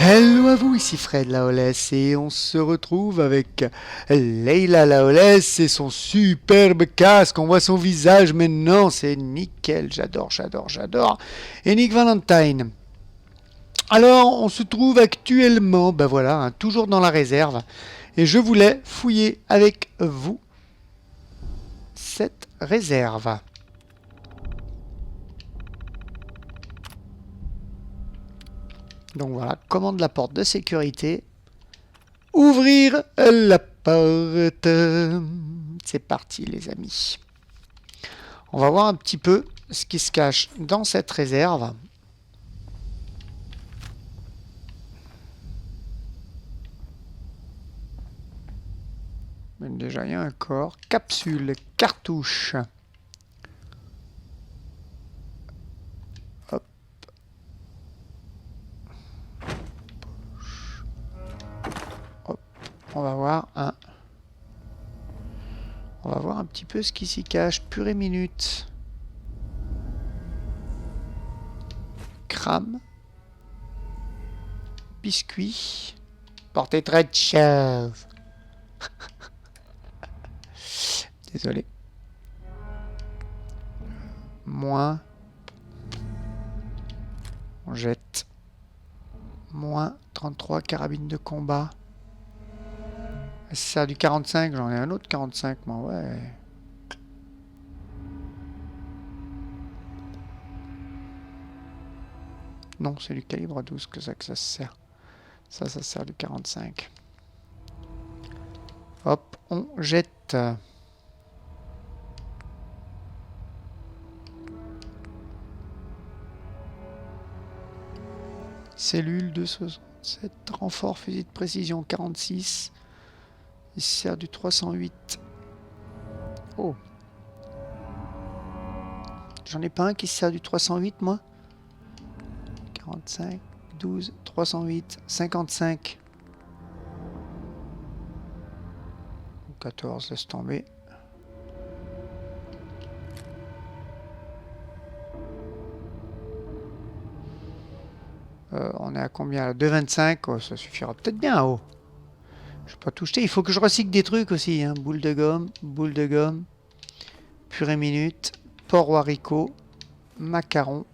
Hello à vous, ici Fred Laolès et on se retrouve avec Leila Laolès et son superbe casque. On voit son visage, mais non, c'est nickel. J'adore. Et Nick Valentine. Alors, on se trouve actuellement, ben voilà, toujours dans la réserve. Et je voulais fouiller avec vous cette réserve. Donc voilà, commande la porte de sécurité. Ouvrir la porte. C'est parti les amis. On va voir un petit peu ce qui se cache dans cette réserve. Mais déjà il y a un corps. Capsule, cartouche. Hop. Hop. On va voir un... On va voir un petit peu ce qui s'y cache. Purée minute. Crame. Biscuit. Portée très chauve. Désolé. Moins. On jette. Moins 33 carabine de combat. Ça sert du 45, j'en ai un autre 45, moi, ouais. Non, c'est du calibre 12 que ça se sert. Ça sert du 45. Hop, on jette. Cellule 267, renfort fusil de précision 46. Il sert du 308. Oh. J'en ai pas un qui sert du 308, moi. 45, 12, 308, 55. 14, laisse tomber. On est à combien là? 2,25. Oh, ça suffira peut-être bien. Oh. Je vais pas tout jeter. Il faut que je recycle des trucs aussi. Hein. Boule de gomme. Purée minute. Port haricot. Macaron.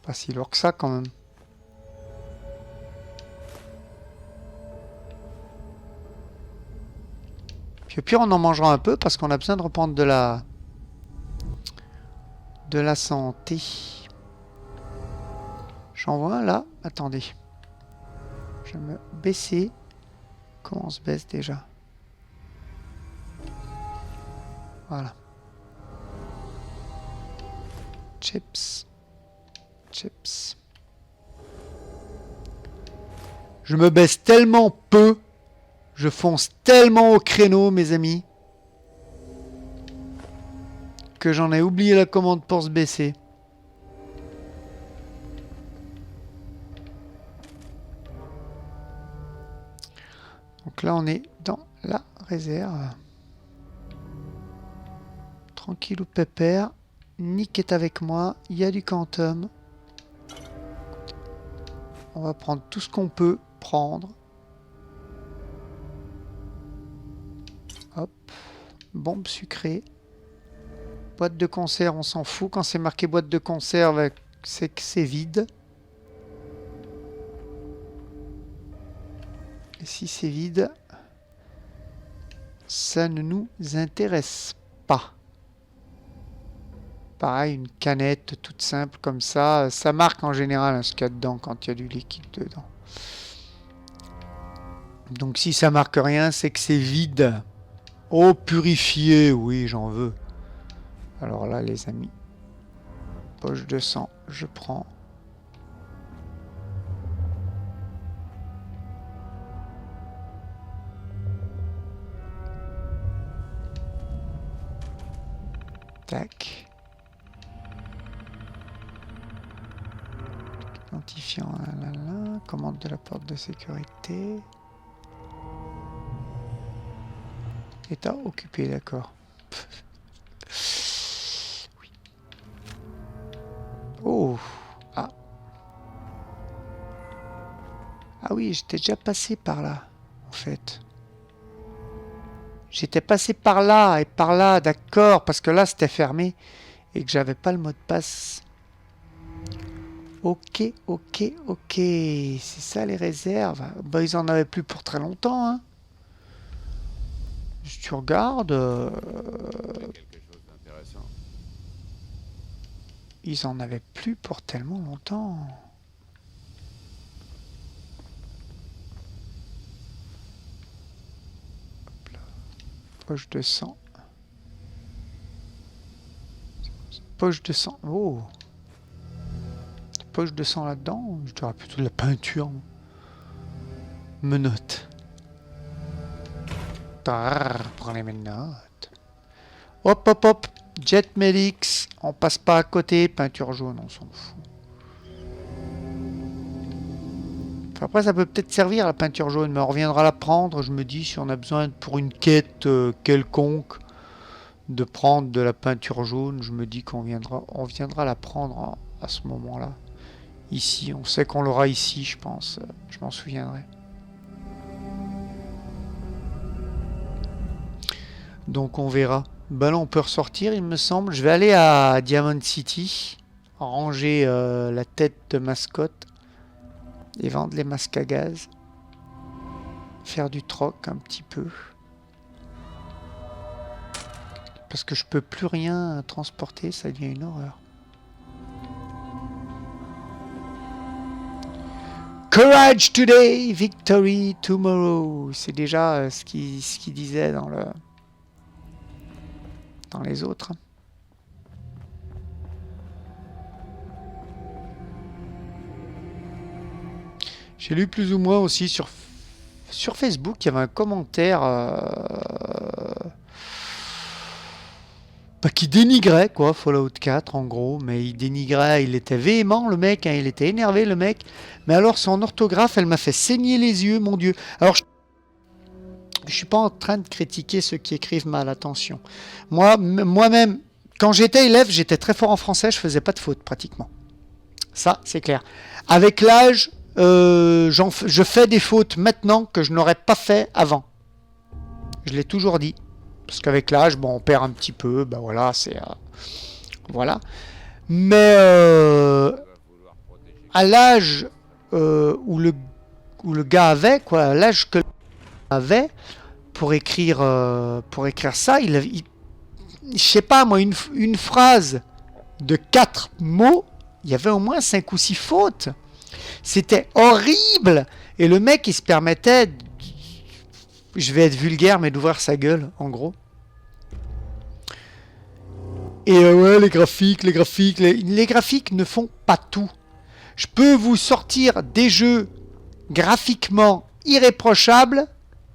Pas si lourd que ça quand même. Puis au pire on en mangera un peu parce qu'on a besoin de reprendre de la santé. J'en vois un là. Attendez. Je vais me baisser. Comment on se baisse déjà? Voilà. Chips. Je me baisse tellement peu. Je fonce tellement au créneau, mes amis, que j'en ai oublié la commande pour se baisser. Donc là, on est dans la réserve. Tranquille ou pépère. Nick est avec moi. Il y a du quantum. On va prendre tout ce qu'on peut prendre. Hop. Bombe sucrée. Boîte de conserve, on s'en fout. Quand c'est marqué boîte de conserve, c'est que c'est vide. Et si c'est vide, ça ne nous intéresse pas. Pareil, une canette toute simple comme ça. Ça marque en général hein, ce qu'il y a dedans quand il y a du liquide dedans. Donc si ça marque rien, c'est que c'est vide. Oh, purifié, oui, j'en veux. Alors là, les amis, poche de sang, je prends. Tac. Identifiant, là. Commande de la porte de sécurité. État occupé, d'accord. Ah oui, j'étais déjà passé par là, en fait. J'étais passé par là et par là, d'accord, parce que là c'était fermé et que j'avais pas le mot de passe. Ok, ok, ok. C'est ça les réserves. Bah ils en avaient plus pour très longtemps, hein. Si tu regardes, ils en avaient plus pour tellement longtemps. Poche de sang. Poche de sang. Oh. Poche de sang là-dedans. Je dirais plutôt de la peinture. Menottes. Prends les menottes. Hop, hop, hop. Jet Melix. On passe pas à côté. Peinture jaune, on s'en fout. Enfin, après, ça peut peut-être servir la peinture jaune, mais on reviendra la prendre. Je me dis, si on a besoin pour une quête quelconque de prendre de la peinture jaune, je me dis qu'on viendra la prendre à ce moment-là. Ici, on sait qu'on l'aura ici, je pense. Je m'en souviendrai. Donc on verra. Ben là, on peut ressortir, il me semble. Je vais aller à Diamond City, ranger la tête de mascotte et vendre les masques à gaz. Faire du troc un petit peu. Parce que je peux plus rien transporter, ça devient une horreur. Courage today, victory tomorrow. C'est déjà ce qu'il disait dans les autres. J'ai lu plus ou moins aussi sur Facebook, il y avait un commentaire qui dénigrait quoi Fallout 4 en gros, mais il dénigrait, il était véhément le mec, hein, il était énervé le mec, mais alors son orthographe, elle m'a fait saigner les yeux, mon Dieu. Alors je suis pas en train de critiquer ceux qui écrivent mal, attention. Moi-même, quand j'étais élève, j'étais très fort en français, je faisais pas de fautes pratiquement. Ça, c'est clair. Avec l'âge, je fais des fautes maintenant que je n'aurais pas fait avant. Je l'ai toujours dit. Parce qu'avec l'âge, bon, on perd un petit peu, ben voilà, c'est... voilà. Mais à l'âge où le gars avait, quoi, à l'âge que le gars avait, pour écrire ça, je sais pas moi, une phrase de 4 mots, il y avait au moins 5 ou 6 fautes. C'était horrible. Et le mec, il se permettait, je vais être vulgaire, mais d'ouvrir sa gueule, en gros. Et ouais, les graphiques ne font pas tout. Je peux vous sortir des jeux graphiquement irréprochables,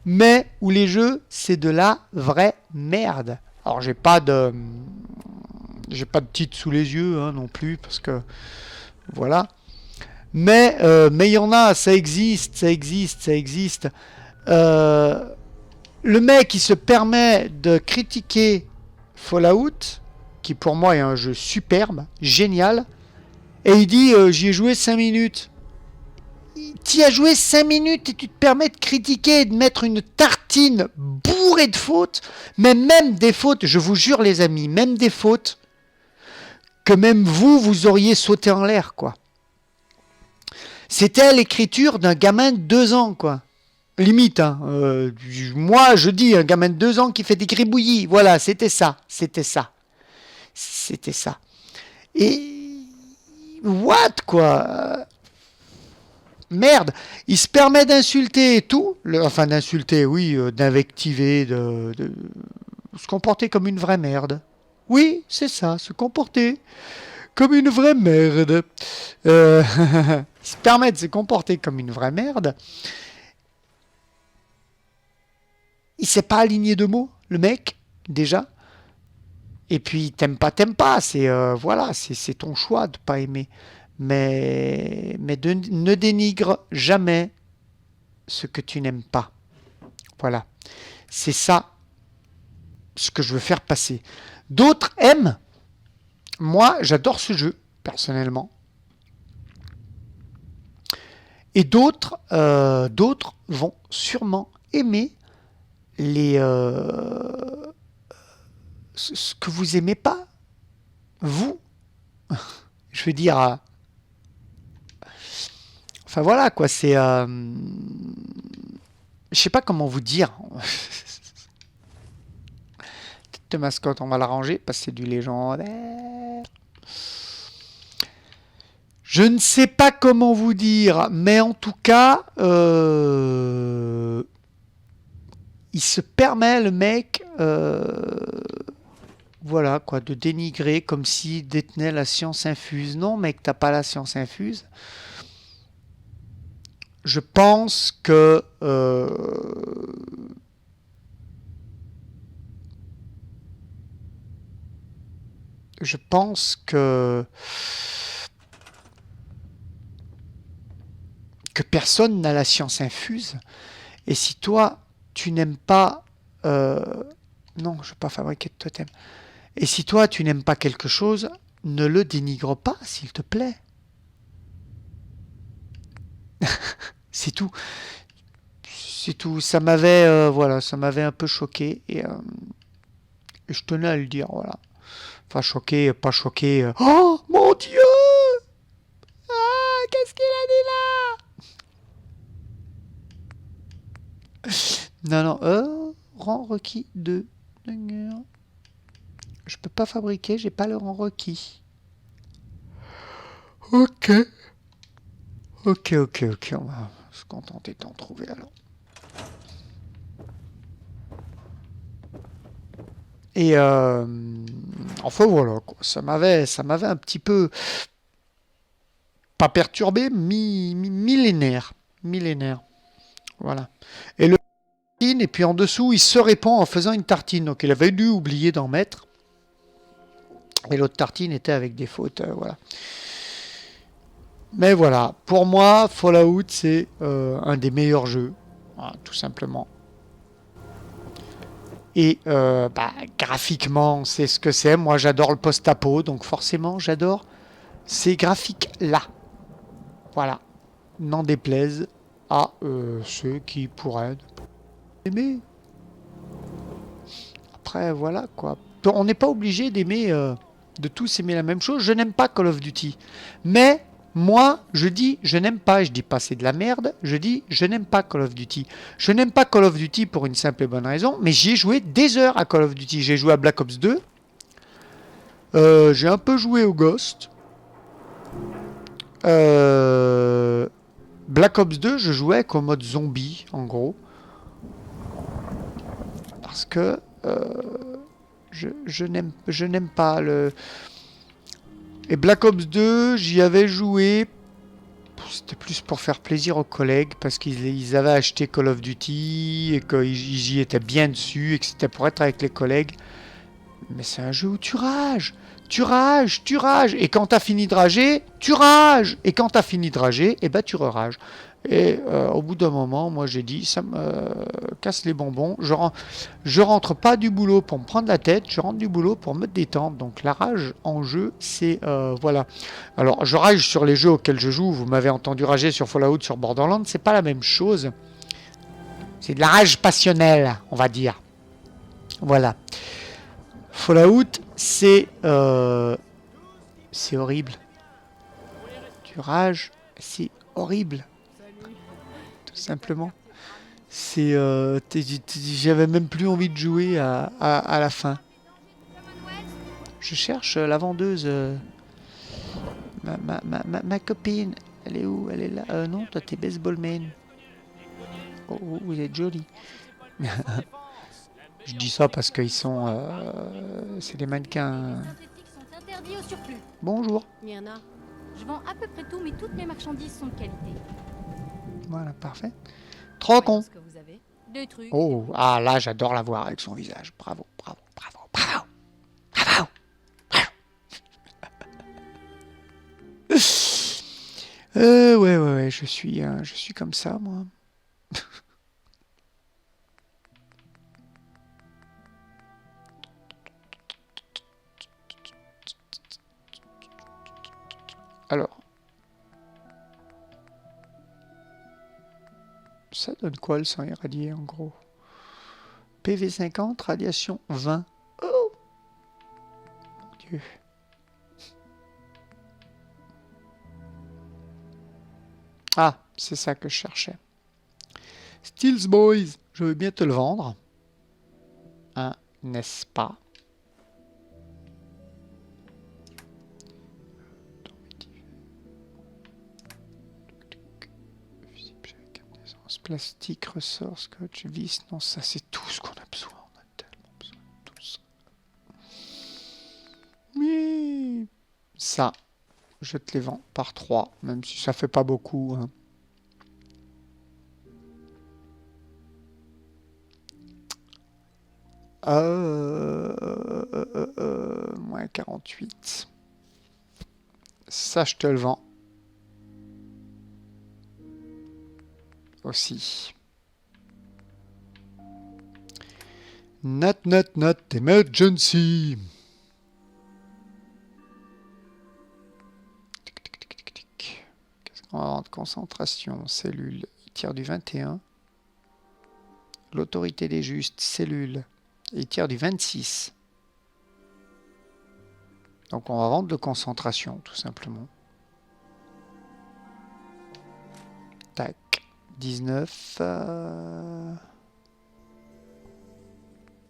mais où les jeux, c'est de la vraie merde. Alors, j'ai pas de titre sous les yeux, hein, non plus, parce que voilà. Mais il y en a, ça existe. Le mec, il se permet de critiquer Fallout, qui pour moi est un jeu superbe, génial, et il dit j'y ai joué 5 minutes. Tu as joué 5 minutes et tu te permets de critiquer et de mettre une tartine bourrée de fautes, mais même des fautes, je vous jure les amis, même des fautes que même vous auriez sauté en l'air, quoi. C'était l'écriture d'un gamin de 2 ans, quoi. Limite, hein. Moi, je dis un gamin de 2 ans qui fait des gribouillis. Voilà, c'était ça. Et... what, quoi. Merde. Il se permet d'insulter et tout. Enfin, d'insulter, oui, d'invectiver, de se comporter comme une vraie merde. Oui, c'est ça, se comporter comme une vraie merde. Il se permet de se comporter comme une vraie merde. Il s'est pas aligné de mots, le mec, déjà. Et puis, t'aimes pas. C'est voilà, c'est ton choix de pas aimer. Mais ne dénigre jamais ce que tu n'aimes pas. Voilà. C'est ça ce que je veux faire passer. D'autres aiment. Moi, j'adore ce jeu, personnellement. Et d'autres vont sûrement aimer les ce que vous aimez pas, vous. Je veux dire, enfin voilà quoi, c'est, je sais pas comment vous dire. Tête de mascotte, on va la ranger parce que c'est du légendaire. Je ne sais pas comment vous dire, mais en tout cas, il se permet le mec, voilà quoi, de dénigrer comme s'il détenait la science infuse. Non, mec, t'as pas la science infuse. Je pense que je pense que personne n'a la science infuse. Et si toi, tu n'aimes pas... non, je ne vais pas fabriquer de totem. Et si toi, tu n'aimes pas quelque chose, ne le dénigre pas, s'il te plaît. C'est tout. C'est tout. Ça m'avait voilà, ça m'avait un peu choqué. Et je tenais à le dire, voilà. Enfin, choqué, pas choqué. Oh, mon Dieu! Ah, qu'est-ce qu'il a dit là? Non, non. Rang requis de... Je peux pas fabriquer, j'ai pas le rang requis. Ok. Ok, ok, ok. On va se contenter d'en trouver alors. Et enfin voilà, quoi. Ça m'avait un petit peu pas perturbé, millénaire, millénaire. Voilà. Et le tartine, et puis en dessous, il se répand en faisant une tartine. Donc il avait dû oublier d'en mettre. Et l'autre tartine était avec des fautes, voilà. Mais voilà, pour moi, Fallout, c'est un des meilleurs jeux, voilà, tout simplement. Et graphiquement, c'est ce que c'est. Moi, j'adore le post-apo, donc forcément, j'adore ces graphiques-là. Voilà. N'en déplaise à ceux qui pourraient aimer. Après, voilà, quoi. On n'est pas obligé d'aimer, de tous aimer la même chose. Je n'aime pas Call of Duty. Mais moi, je dis je n'aime pas. Je dis pas c'est de la merde. Je dis je n'aime pas Call of Duty. Je n'aime pas Call of Duty pour une simple et bonne raison. Mais j'y ai joué des heures à Call of Duty. J'ai joué à Black Ops 2. J'ai un peu joué au Ghost. Black Ops 2, je jouais qu'en mode zombie, en gros. Parce que je n'aime pas le... Et Black Ops 2, j'y avais joué. C'était plus pour faire plaisir aux collègues parce qu'ils avaient acheté Call of Duty et qu'ils y étaient bien dessus et que c'était pour être avec les collègues. Mais c'est un jeu où tu rages. Tu rages, tu rages. Et quand t'as fini de rager, tu rages. Et quand t'as fini de rager, eh ben tu re-rages. Et au bout d'un moment, moi j'ai dit, ça me casse les bonbons. Je rentre pas du boulot pour me prendre la tête, je rentre du boulot pour me détendre. Donc la rage en jeu, c'est... voilà. Alors je rage sur les jeux auxquels je joue. Vous m'avez entendu rager sur Fallout, sur Borderlands. C'est pas la même chose. C'est de la rage passionnelle, on va dire. Voilà. Fallout, c'est horrible. Tu rages, c'est horrible. Tout simplement. C'est, j'avais même plus envie de jouer à la fin. Je cherche la vendeuse, ma copine. Elle est où? Elle est là. Non, toi t'es baseballman. Oh, vous êtes jolie. Je dis ça parce qu'ils sont, c'est des mannequins. Bonjour. Je vends à peu près tout, mais toutes mes marchandises sont de qualité. Voilà, parfait. Trop con. Deux trucs. Oh, ah là, j'adore la voir avec son visage. Bravo, bravo, bravo, bravo, bravo, bravo. Ouais, je suis comme ça, moi. Alors. Ça donne quoi le sang irradié en gros? PV 50, radiation 20. Oh mon Dieu. Ah, c'est ça que je cherchais. Steels Boys, je veux bien te le vendre. Hein, n'est-ce pas? Plastique, ressort, scotch, vis. Non, ça c'est tout ce qu'on a besoin. On a tellement besoin de tout ça. Mais ça, je te les vends par 3, même si ça fait pas beaucoup. Hein. Moins 48. Ça, je te le vends. Aussi. Not emergency. Qu'est-ce qu'on va avoir de concentration? Cellule, il tire du 21. L'autorité des justes, cellule, il tire du 26. Donc on va vendre de concentration, tout simplement. Tac. 19.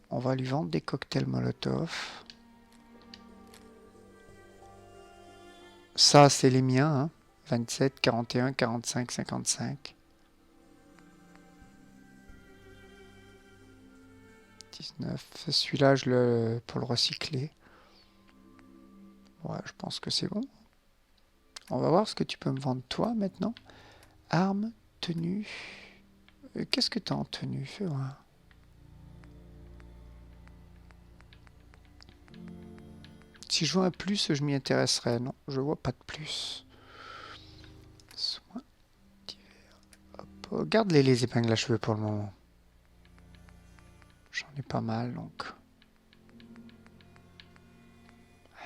On va lui vendre des cocktails Molotov. Ça, c'est les miens. Hein. 27, 41, 45, 55. 19. Celui-là, pour le recycler. Ouais, je pense que c'est bon. On va voir ce que tu peux me vendre toi maintenant. Armes, tenue. Qu'est-ce que tu as en tenue? Fais voir. Si je vois un plus, je m'y intéresserais. Non, je vois pas de plus. Soins divers. Hop. Garde-les les épingles à cheveux pour le moment. J'en ai pas mal donc.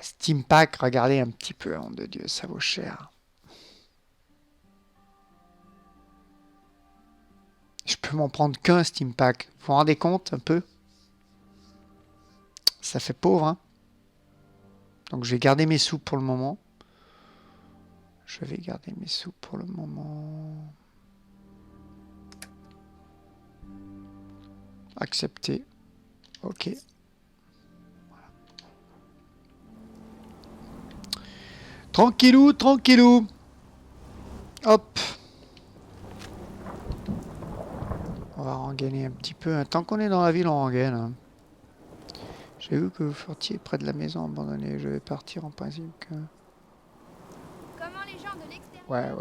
Steam Pack, regardez un petit peu, nom de Dieu, ça vaut cher. Je peux m'en prendre qu'un Steam Pack. Vous vous rendez compte un peu? Ça fait pauvre, hein? Donc je vais garder mes sous pour le moment. Je vais garder mes sous pour le moment. Accepter. Ok. Voilà. Tranquillou, tranquillou. Hop. On va rengainer un petit peu. Tant qu'on est dans la ville, on rengaine. Hein. J'ai vu que vous sortiez près de la maison abandonnée. Je vais partir en principe que... Comment les gens de l'extérieur Ouais.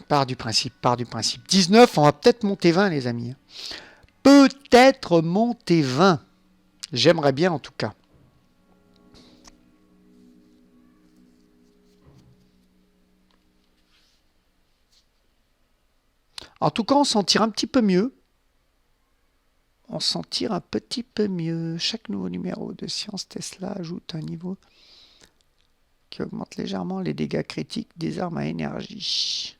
Part du principe. 19, on va peut-être monter 20, les amis. Peut-être monter 20. J'aimerais bien, en tout cas. En tout cas, on s'en tire un petit peu mieux. Chaque nouveau numéro de Science Tesla ajoute un niveau qui augmente légèrement les dégâts critiques des armes à énergie.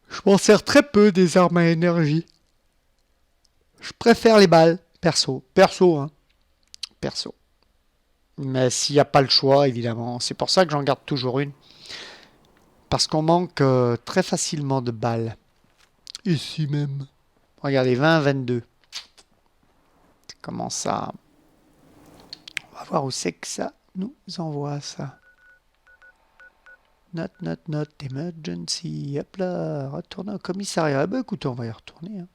Je m'en sers très peu des armes à énergie. Je préfère les balles, perso. Perso. Mais s'il n'y a pas le choix, évidemment. C'est pour ça que j'en garde toujours une. Parce qu'on manque très facilement de balles. Ici même. Regardez, 20, 22. Comment ça? On va voir où c'est que ça nous envoie, ça. Not emergency. Hop là, retourner au commissariat. Ah bah écoutez, on va y retourner. Hein.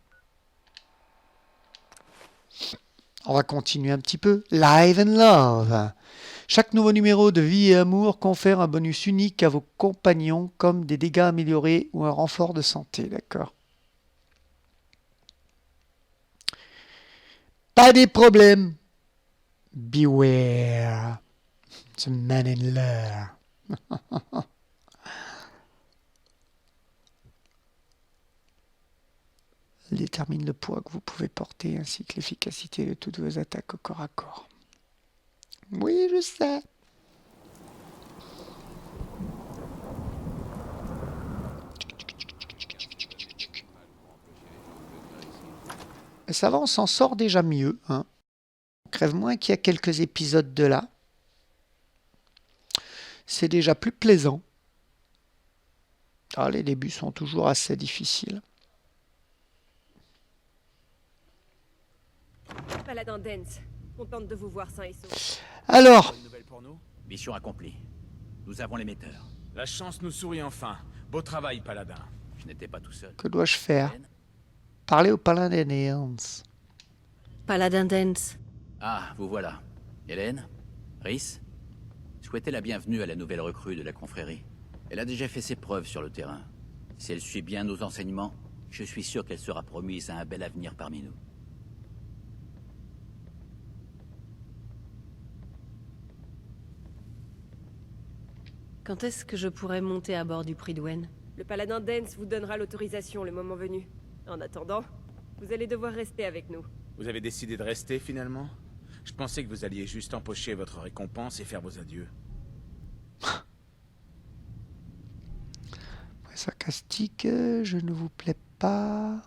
On va continuer un petit peu. Live and Love. Chaque nouveau numéro de Vie et Amour confère un bonus unique à vos compagnons, comme des dégâts améliorés ou un renfort de santé. D'accord. Pas des problèmes. Beware. The man in law. Elle détermine le poids que vous pouvez porter ainsi que l'efficacité de toutes vos attaques au corps à corps. Oui, je sais. Et ça va, on s'en sort déjà mieux, hein. On crève moins qu'il y a quelques épisodes de là. C'est déjà plus plaisant. Ah, les débuts sont toujours assez difficiles. Paladin Dance, contente de vous voir sain et sauf. Alors, Bonne nouvelle pour nous. Mission accomplie. Nous avons l'émetteur. La chance nous sourit enfin. Beau travail, Paladin. Je n'étais pas tout seul. que dois-je faire? Parler au paladin Néans. Paladin Dance. Ah, vous voilà. Hélène? Rhys? Souhaitez la bienvenue à la nouvelle recrue de la confrérie. Elle a déjà fait ses preuves sur le terrain. Si elle suit bien nos enseignements, je suis sûr qu'elle sera promise à un bel avenir parmi nous. Quand est-ce que je pourrais monter à bord du Prydwen? Le Paladin Dance vous donnera l'autorisation le moment venu. En attendant, vous allez devoir rester avec nous. Vous avez décidé de rester finalement? Je pensais que vous alliez juste empocher votre récompense et faire vos adieux. Sarcastique, je ne vous plais pas.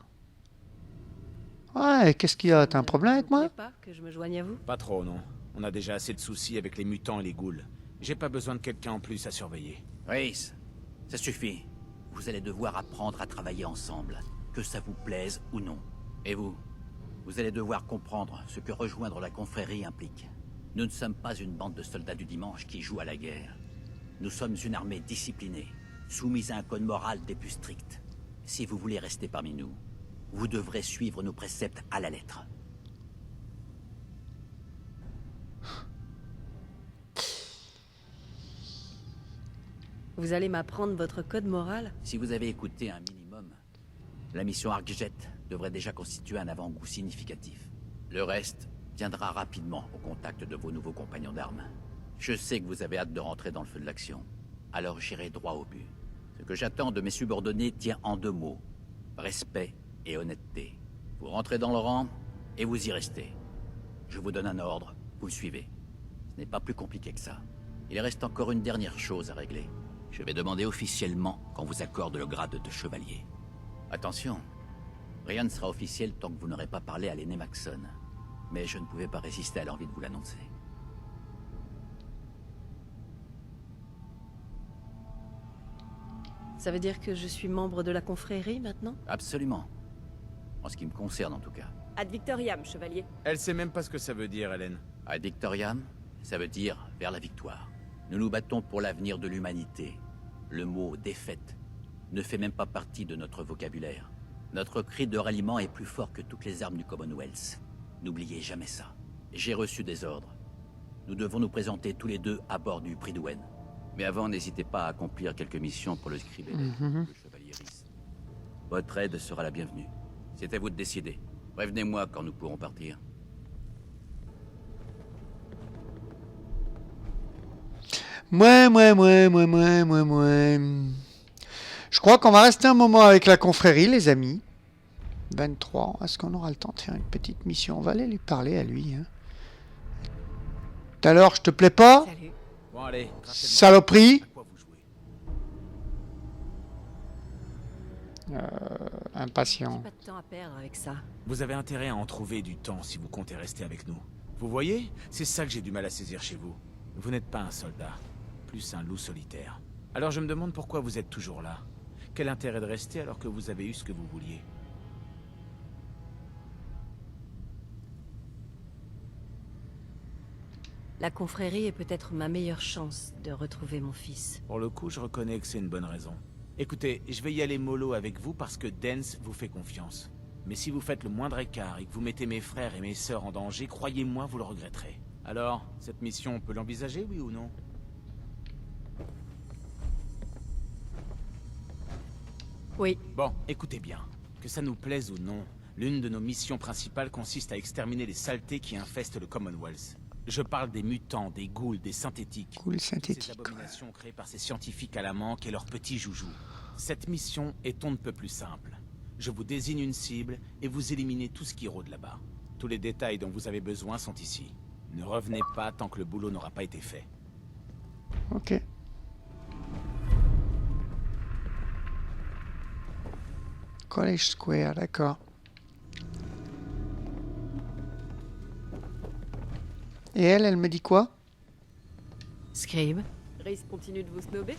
Ouais, qu'est-ce qu'il y a? T'as un problème avec Vous ne moi? voulez pas que je me joigne à vous? Pas trop, non. On a déjà assez de soucis avec les mutants et les ghouls. J'ai pas besoin de quelqu'un en plus à surveiller. Rhys, ça suffit. Vous allez devoir apprendre à travailler ensemble, que ça vous plaise ou non. Et vous? Vous allez devoir comprendre ce que rejoindre la confrérie implique. Nous ne sommes pas une bande de soldats du dimanche qui jouent à la guerre. Nous sommes une armée disciplinée, soumise à un code moral des plus stricts. Si vous voulez rester parmi nous, vous devrez suivre nos préceptes à la lettre. Vous allez m'apprendre votre code moral? Si vous avez écouté un minimum, la mission Arcjet devrait déjà constituer un avant-goût significatif. Le reste viendra rapidement au contact de vos nouveaux compagnons d'armes. Je sais que vous avez hâte de rentrer dans le feu de l'action, alors j'irai droit au but. Ce que j'attends de mes subordonnés tient en 2 mots. Respect et honnêteté. Vous rentrez dans le rang et vous y restez. Je vous donne un ordre, vous le suivez. Ce n'est pas plus compliqué que ça. Il reste encore une dernière chose à régler. Je vais demander officiellement qu'on vous accorde le grade de chevalier. Attention, rien ne sera officiel tant que vous n'aurez pas parlé à l'aîné Maxson. Mais je ne pouvais pas résister à l'envie de vous l'annoncer. Ça veut dire que je suis membre de la confrérie maintenant? Absolument. En ce qui me concerne en tout cas. Ad Victoriam, chevalier. Elle sait même pas ce que ça veut dire, Hélène. Ad Victoriam, ça veut dire vers la victoire. Nous nous battons pour l'avenir de l'humanité. Le mot défaite ne fait même pas partie de notre vocabulaire. Notre cri de ralliement est plus fort que toutes les armes du Commonwealth. N'oubliez jamais ça. J'ai reçu des ordres. Nous devons nous présenter tous les deux à bord du Prydwen. Mais avant, n'hésitez pas à accomplir quelques missions pour le scribe et le chevalier Rhys. Votre aide sera la bienvenue. C'est à vous de décider. Prévenez-moi quand nous pourrons partir. Mouais. Je crois qu'on va rester un moment avec la confrérie, les amis. 23. Est-ce qu'on aura le temps de faire une petite mission? On va aller lui parler à lui. Hein. Tout à l'heure, je te plais pas? Salut. Bon, allez. Saloperie. À quoi vous jouez? Impatient. Pas de temps à perdre avec ça. Vous avez intérêt à en trouver du temps si vous comptez rester avec nous. Vous voyez? C'est ça que j'ai du mal à saisir chez vous. Vous n'êtes pas un soldat, plus un loup solitaire. Alors je me demande pourquoi vous êtes toujours là. Quel intérêt de rester alors que vous avez eu ce que vous vouliez? La confrérie est peut-être ma meilleure chance de retrouver mon fils. Pour le coup, je reconnais que c'est une bonne raison. Écoutez, je vais y aller mollo avec vous parce que Dance vous fait confiance. Mais si vous faites le moindre écart et que vous mettez mes frères et mes sœurs en danger, croyez-moi, vous le regretterez. Alors, cette mission, on peut l'envisager, oui ou non? Oui, Bon, écoutez bien. Que ça nous plaise ou non, l'une de nos missions principales consiste à exterminer les saletés qui infestent le Commonwealth. Je parle des mutants, des ghouls, des synthétiques. Cool Ces synthétique. abominations créées par ces scientifiques à la manque et leurs petits joujoux. Cette mission est on ne peut plus simple. Je vous désigne une cible et vous éliminez tout ce qui rôde là-bas. Tous les détails dont vous avez besoin sont ici. Ne revenez pas tant que le boulot n'aura pas été fait. Ok. College Square, d'accord. Et elle me dit quoi? Scribe, Rhys continue de vous snober?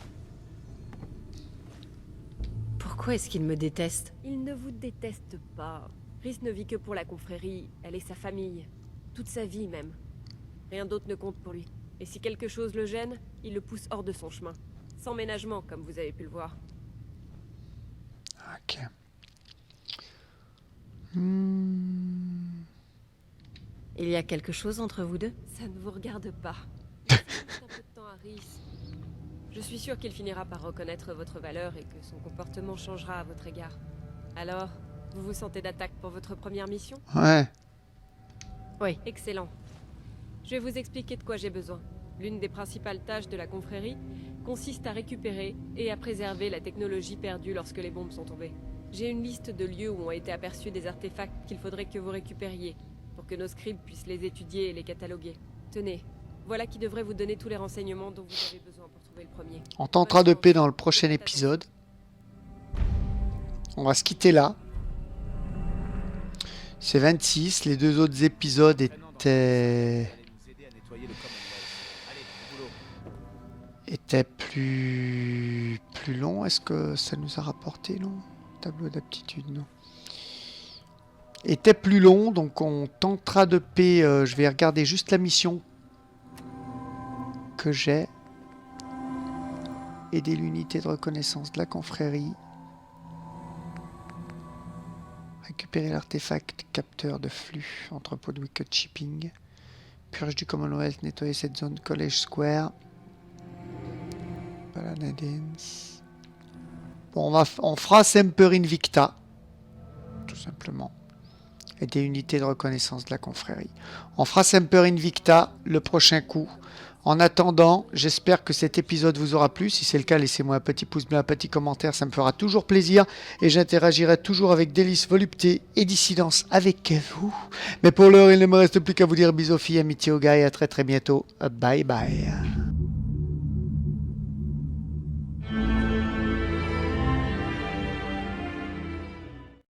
Pourquoi est-ce qu'il me déteste? Il ne vous déteste pas. Rhys ne vit que pour la confrérie, elle est sa famille. Toute sa vie même. Rien d'autre ne compte pour lui. Et si quelque chose le gêne, il le pousse hors de son chemin. Sans ménagement, comme vous avez pu le voir. Ok. Il y a quelque chose entre vous deux? Ça ne vous regarde pas. Laissez un peu de temps à Rhys. Je suis sûr qu'il finira par reconnaître votre valeur et que son comportement changera à votre égard. Alors, vous vous sentez d'attaque pour votre première mission? Ouais. Oui. Excellent. Je vais vous expliquer de quoi j'ai besoin. L'une des principales tâches de la confrérie consiste à récupérer et à préserver la technologie perdue lorsque les bombes sont tombées. J'ai une liste de lieux où ont été aperçus des artefacts qu'il faudrait que vous récupériez, pour que nos scribes puissent les étudier et les cataloguer. Tenez, voilà qui devrait vous donner tous les renseignements dont vous avez besoin pour trouver le premier. On tentera de paix dans le prochain épisode. On va se quitter là. C'est 26. Les 2 autres épisodes étaient plus longs. Est-ce que ça nous a rapporté, non? Tableau d'aptitude, non. Était plus long, donc on tentera de paix. Je vais regarder juste la mission que j'ai. Aider l'unité de reconnaissance de la confrérie. Récupérer l'artefact capteur de flux. Entrepôt de Wicked Shipping. Purge du Commonwealth. Nettoyer cette zone College Square. Paladins. Bon, on fera Semper Invicta. Tout simplement. Et des unités de reconnaissance de la confrérie. On fera Semper Invicta le prochain coup. En attendant, j'espère que cet épisode vous aura plu. Si c'est le cas, laissez-moi un petit pouce bleu, un petit commentaire. Ça me fera toujours plaisir. Et j'interagirai toujours avec délice, volupté et dissidence avec vous. Mais pour l'heure, il ne me reste plus qu'à vous dire bisous, filles, amitié aux gars et à très très bientôt. Bye bye.